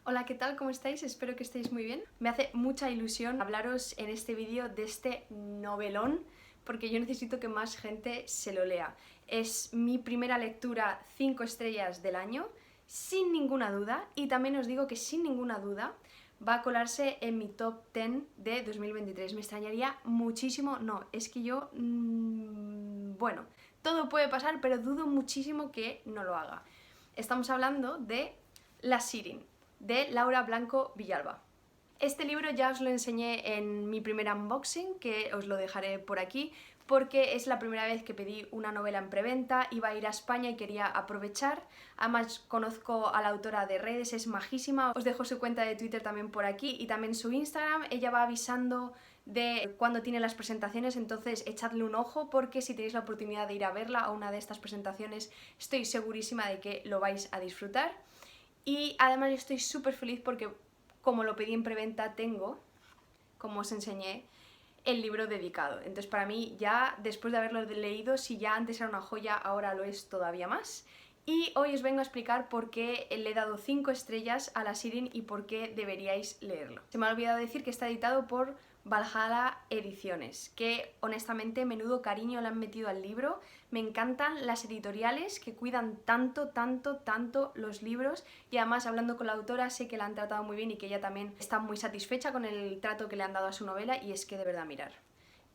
Hola, ¿qué tal? ¿Cómo estáis? Espero que estéis muy bien. Me hace mucha ilusión hablaros en este vídeo de este novelón porque yo necesito que más gente se lo lea. Es mi primera lectura 5 estrellas del año, sin ninguna duda, y también os digo que sin ninguna duda va a colarse en mi top 10 de 2023. Me extrañaría muchísimo, no, es que yo, bueno, todo puede pasar, pero dudo muchísimo que no lo haga. Estamos hablando de La Sirin, de Laura Blanco Villalba. Este libro ya os lo enseñé en mi primer unboxing, que os lo dejaré por aquí, porque es la primera vez que pedí una novela en preventa, iba a ir a España y quería aprovechar. Además conozco a la autora de redes, es majísima, os dejo su cuenta de Twitter también por aquí y también su Instagram. Ella va avisando de cuando tiene las presentaciones, entonces echadle un ojo porque si tenéis la oportunidad de ir a verla a una de estas presentaciones estoy segurísima de que lo vais a disfrutar. Y además estoy súper feliz porque como lo pedí en preventa tengo, como os enseñé, el libro dedicado. Entonces para mí ya, después de haberlo leído, si ya antes era una joya, ahora lo es todavía más. Y hoy os vengo a explicar por qué le he dado 5 estrellas a La Sirin y por qué deberíais leerlo. Se me ha olvidado decir que está editado por Valhalla Ediciones, que honestamente menudo cariño le han metido al libro. Me encantan las editoriales que cuidan tanto los libros, y además hablando con la autora sé que la han tratado muy bien y que ella también está muy satisfecha con el trato que le han dado a su novela, y es que de verdad mirar.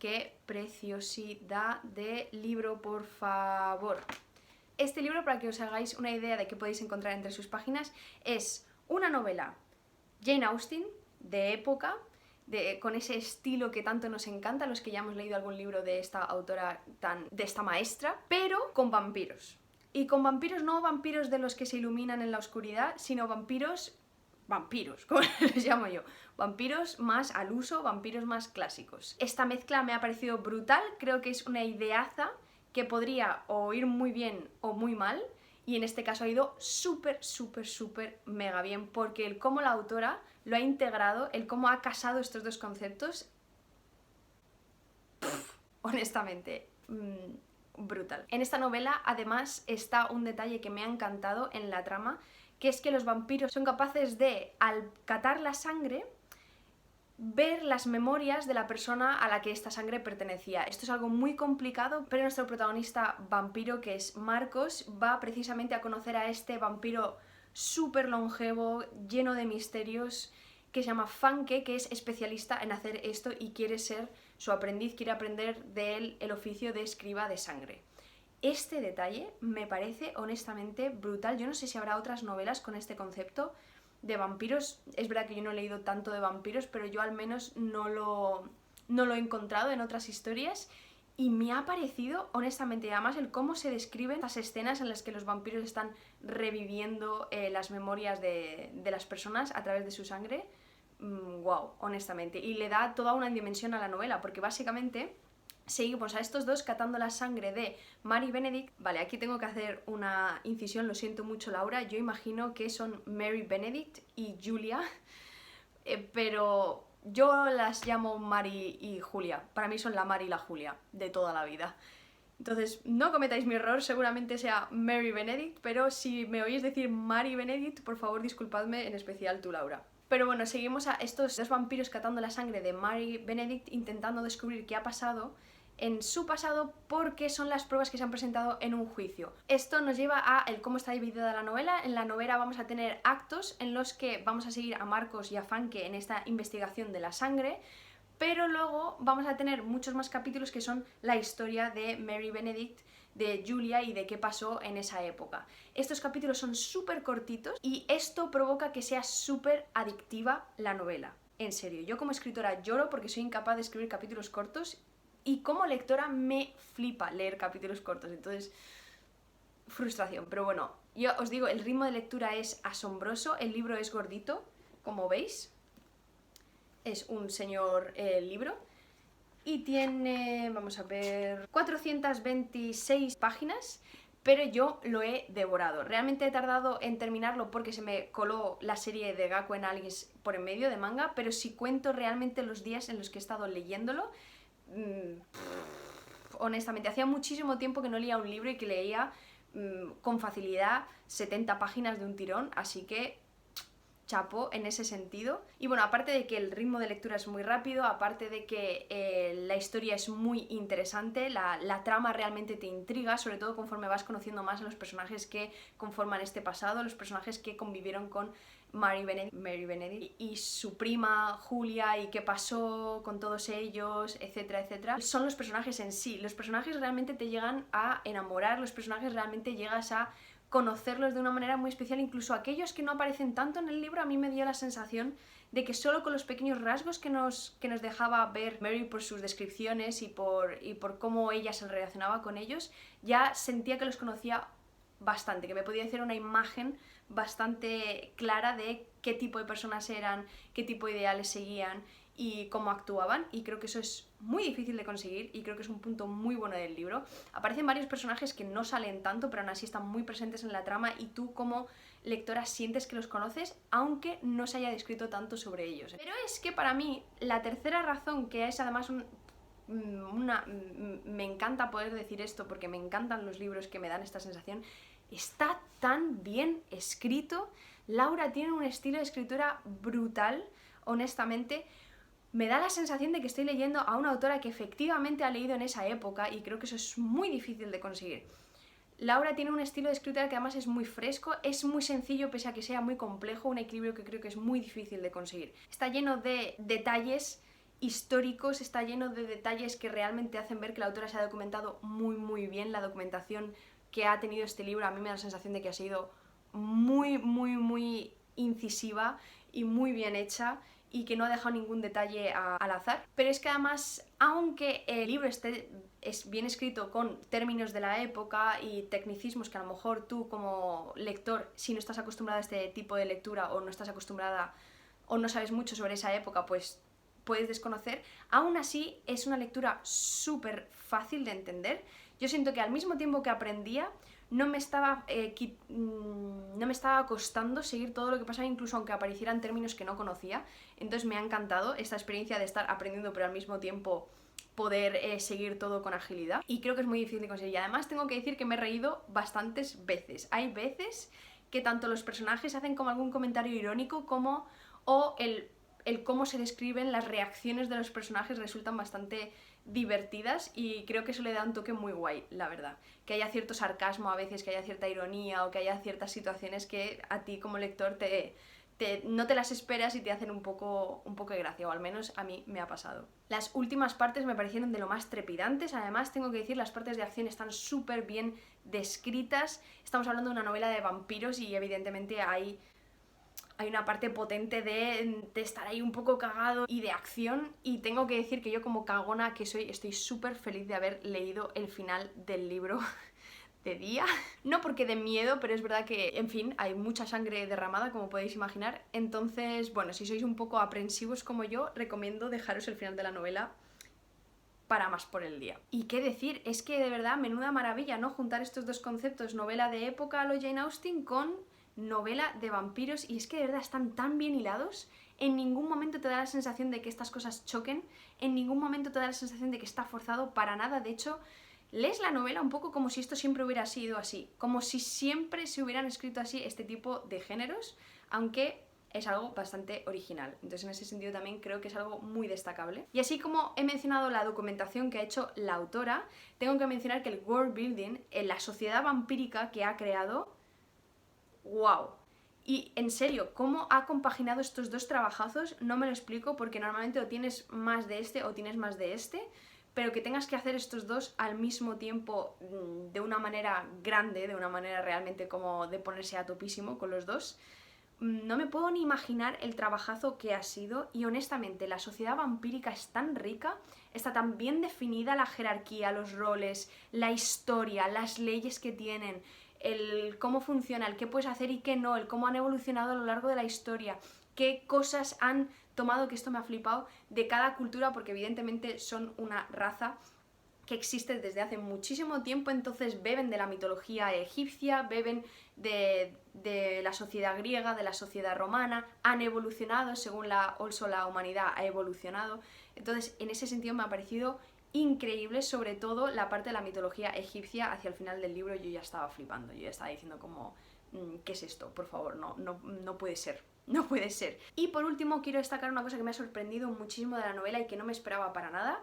Qué preciosidad de libro, por favor. Este libro, para que os hagáis una idea de qué podéis encontrar entre sus páginas, es una novela Jane Austen de época, con ese estilo que tanto nos encanta, los que ya hemos leído algún libro de esta autora, de esta maestra, pero con vampiros. Y con vampiros, no vampiros de los que se iluminan en la oscuridad, sino vampiros, como les llamo yo, vampiros más al uso, vampiros más clásicos. Esta mezcla me ha parecido brutal, creo que es una ideaza que podría o ir muy bien o muy mal, y en este caso ha ido súper mega bien, porque el cómo la autora lo ha integrado, el cómo ha casado estos dos conceptos, honestamente, brutal. En esta novela además está un detalle que me ha encantado en la trama, que es que los vampiros son capaces de, al catar la sangre, ver las memorias de la persona a la que esta sangre pertenecía. Esto es algo muy complicado, pero nuestro protagonista vampiro, que es Marcos, va precisamente a conocer a este vampiro súper longevo, lleno de misterios, que se llama Funke, que es especialista en hacer esto y quiere ser su aprendiz, quiere aprender de él el oficio de escriba de sangre. Este detalle me parece honestamente brutal. Yo no sé si habrá otras novelas con este concepto de vampiros. Es verdad que yo no he leído tanto de vampiros, pero yo al menos no lo he encontrado en otras historias, y me ha parecido, honestamente, y además el cómo se describen las escenas en las que los vampiros están reviviendo las memorias de las personas a través de su sangre, wow, honestamente. Y le da toda una dimensión a la novela, porque básicamente seguimos a estos dos catando la sangre de Mary Benedict. Vale, aquí tengo que hacer una incisión, lo siento mucho, Laura. Yo imagino que son Mary Benedict y Julia, pero yo las llamo Mary y Julia. Para mí son la Mary y la Julia de toda la vida. Entonces, no cometáis mi error, seguramente sea Mary Benedict, pero si me oís decir Mary Benedict, por favor disculpadme, en especial tú, Laura. Pero bueno, seguimos a estos dos vampiros catando la sangre de Mary Benedict, intentando descubrir qué ha pasado en su pasado, porque son las pruebas que se han presentado en un juicio. Esto nos lleva a el cómo está dividida la novela. En la novela vamos a tener actos en los que vamos a seguir a Marcos y a Funke en esta investigación de la sangre, pero luego vamos a tener muchos más capítulos que son la historia de Mary Benedict, de Julia y de qué pasó en esa época. Estos capítulos son súper cortitos y esto provoca que sea súper adictiva la novela. En serio, yo como escritora lloro porque soy incapaz de escribir capítulos cortos, y como lectora me flipa leer capítulos cortos, entonces frustración. Pero bueno, yo os digo, el ritmo de lectura es asombroso, el libro es gordito, como veis, es un señor libro, y tiene, vamos a ver, 426 páginas, pero yo lo he devorado. Realmente he tardado en terminarlo porque se me coló la serie de Gakuen Alice por en medio de manga, pero si cuento realmente los días en los que he estado leyéndolo, honestamente, hacía muchísimo tiempo que no leía un libro y que leía con facilidad 70 páginas de un tirón, así que chapó en ese sentido. Y bueno, aparte de que el ritmo de lectura es muy rápido, aparte de que la historia es muy interesante, la trama realmente te intriga, sobre todo conforme vas conociendo más a los personajes que conforman este pasado, los personajes que convivieron con Mary Benedict y su prima Julia y qué pasó con todos ellos, etcétera, etcétera. Son los personajes en sí. Los personajes realmente te llegan a enamorar, los personajes realmente llegas a conocerlos de una manera muy especial. Incluso aquellos que no aparecen tanto en el libro, a mí me dio la sensación de que solo con los pequeños rasgos que nos dejaba ver Mary por sus descripciones y por cómo ella se relacionaba con ellos, ya sentía que los conocía bastante, que me podía hacer una imagen bastante clara de qué tipo de personas eran, qué tipo de ideales seguían y cómo actuaban, y creo que eso es muy difícil de conseguir y creo que es un punto muy bueno del libro. Aparecen varios personajes que no salen tanto, pero aún así están muy presentes en la trama y tú como lectora sientes que los conoces, aunque no se haya descrito tanto sobre ellos. Pero es que para mí la tercera razón, que es además me encanta poder decir esto porque me encantan los libros que me dan esta sensación, está tan bien escrito. Laura tiene un estilo de escritura brutal, honestamente. Me da la sensación de que estoy leyendo a una autora que efectivamente ha leído en esa época y creo que eso es muy difícil de conseguir. Laura tiene un estilo de escritura que además es muy fresco, es muy sencillo pese a que sea muy complejo, un equilibrio que creo que es muy difícil de conseguir. Está lleno de detalles históricos, está lleno de detalles que realmente hacen ver que la autora se ha documentado muy bien. La documentación que ha tenido este libro a mí me da la sensación de que ha sido muy incisiva y muy bien hecha y que no ha dejado ningún detalle al azar. Pero es que además, aunque el libro es bien escrito con términos de la época y tecnicismos que a lo mejor tú como lector, si no estás acostumbrada a este tipo de lectura o no estás acostumbrada o no sabes mucho sobre esa época, pues puedes desconocer, aún así es una lectura súper fácil de entender. Yo siento que al mismo tiempo que aprendía, no me estaba costando seguir todo lo que pasaba, incluso aunque aparecieran términos que no conocía. Entonces me ha encantado esta experiencia de estar aprendiendo pero al mismo tiempo poder seguir todo con agilidad, y creo que es muy difícil de conseguir. Y además tengo que decir que me he reído bastantes veces. Hay veces que tanto los personajes hacen como algún comentario irónico como el cómo se describen las reacciones de los personajes resultan bastante divertidas y creo que eso le da un toque muy guay, la verdad. Que haya cierto sarcasmo a veces, que haya cierta ironía o que haya ciertas situaciones que a ti como lector no te las esperas y te hacen un poco de gracia, o al menos a mí me ha pasado. Las últimas partes me parecieron de lo más trepidantes. Además, tengo que decir, las partes de acción están súper bien descritas. Estamos hablando de una novela de vampiros y evidentemente hay una parte potente de estar ahí un poco cagado y de acción, y tengo que decir que yo como cagona que soy estoy súper feliz de haber leído el final del libro de día. No porque de miedo, pero es verdad que, en fin, hay mucha sangre derramada, como podéis imaginar. Entonces, bueno, si sois un poco aprensivos como yo, recomiendo dejaros el final de la novela para más por el día. Y qué decir, es que de verdad, menuda maravilla, ¿no? Juntar estos dos conceptos, novela de época a lo Jane Austen con novela de vampiros, y es que de verdad están tan bien hilados. En ningún momento te da la sensación de que estas cosas choquen, en ningún momento te da la sensación de que está forzado, para nada. De hecho, lees la novela un poco como si esto siempre hubiera sido así, como si siempre se hubieran escrito así este tipo de géneros, aunque es algo bastante original. Entonces en ese sentido también creo que es algo muy destacable. Y así como he mencionado la documentación que ha hecho la autora, tengo que mencionar que el world building, la sociedad vampírica que ha creado, ¡wow! Y en serio, ¿cómo ha compaginado estos dos trabajazos? No me lo explico, porque normalmente o tienes más de este o tienes más de este, pero que tengas que hacer estos dos al mismo tiempo de una manera grande, de una manera realmente como de ponerse a topísimo con los dos, no me puedo ni imaginar el trabajazo que ha sido. Y honestamente la sociedad vampírica es tan rica, está tan bien definida la jerarquía, los roles, la historia, las leyes que tienen, el cómo funciona, el qué puedes hacer y qué no, el cómo han evolucionado a lo largo de la historia, qué cosas han tomado, que esto me ha flipado, de cada cultura, porque evidentemente son una raza que existe desde hace muchísimo tiempo, entonces beben de la mitología egipcia, beben de la sociedad griega, de la sociedad romana, han evolucionado según la humanidad ha evolucionado. Entonces en ese sentido me ha parecido increíble, sobre todo la parte de la mitología egipcia. Hacia el final del libro yo ya estaba flipando, yo ya estaba diciendo como, ¿qué es esto? Por favor, no puede ser. no puede ser. Y por último quiero destacar una cosa que me ha sorprendido muchísimo de la novela y que no me esperaba para nada.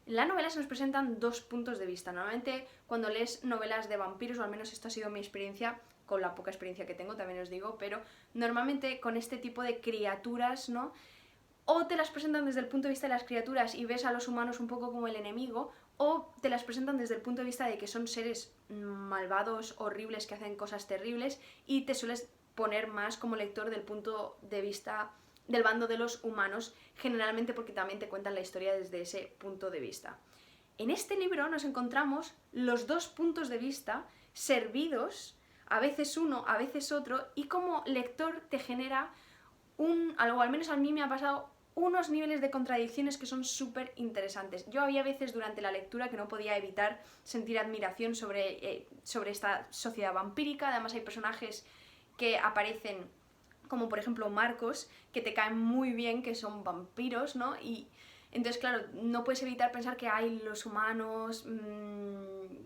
En la novela se nos presentan dos puntos de vista. Normalmente cuando lees novelas de vampiros, o al menos esto ha sido mi experiencia, con la poca experiencia que tengo también os digo, pero normalmente con este tipo de criaturas, ¿no? O te las presentan desde el punto de vista de las criaturas y ves a los humanos un poco como el enemigo, o te las presentan desde el punto de vista de que son seres malvados, horribles, que hacen cosas terribles, y te sueles poner más como lector del punto de vista del bando de los humanos, generalmente porque también te cuentan la historia desde ese punto de vista. En este libro nos encontramos los dos puntos de vista servidos, a veces uno, a veces otro, y como lector te genera algo, al menos a mí me ha pasado, unos niveles de contradicciones que son súper interesantes. Yo había veces durante la lectura que no podía evitar sentir admiración sobre esta sociedad vampírica. Además hay personajes que aparecen, como por ejemplo Marcos, que te caen muy bien, que son vampiros, ¿no? Y entonces, claro, no puedes evitar pensar que hay los humanos,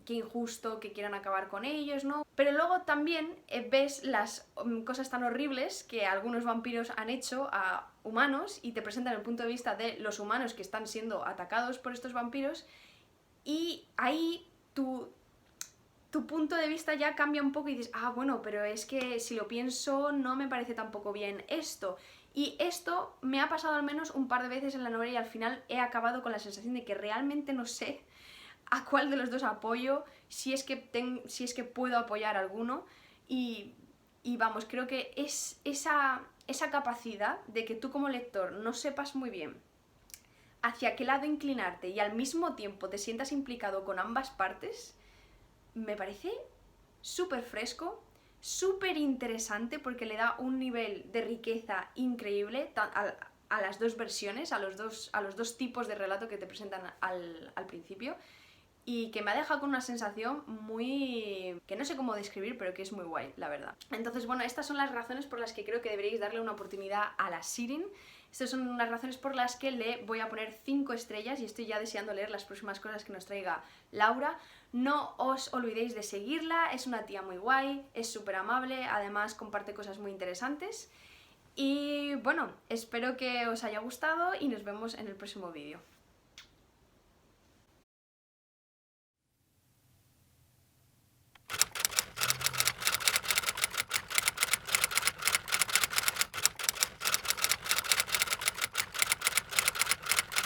qué injusto que quieran acabar con ellos, ¿no? Pero luego también ves las cosas tan horribles que algunos vampiros han hecho a humanos y te presentan el punto de vista de los humanos que están siendo atacados por estos vampiros, y ahí tu punto de vista ya cambia un poco y dices, ah, bueno, pero es que si lo pienso no me parece tampoco bien esto. Y esto me ha pasado al menos un par de veces en la novela y al final he acabado con la sensación de que realmente no sé a cuál de los dos apoyo, si es que puedo apoyar a alguno. Y vamos, creo que es esa capacidad de que tú como lector no sepas muy bien hacia qué lado inclinarte y al mismo tiempo te sientas implicado con ambas partes, me parece súper fresco, súper interesante, porque le da un nivel de riqueza increíble a las dos versiones, a los dos tipos de relato que te presentan al principio, y que me ha dejado con una sensación muy... que no sé cómo describir, pero que es muy guay, la verdad. Entonces, bueno, estas son las razones por las que creo que deberéis darle una oportunidad a la Sirin. Estas son unas razones por las que le voy a poner 5 estrellas y estoy ya deseando leer las próximas cosas que nos traiga Laura. No os olvidéis de seguirla, es una tía muy guay, es súper amable, además comparte cosas muy interesantes. Y bueno, espero que os haya gustado y nos vemos en el próximo vídeo.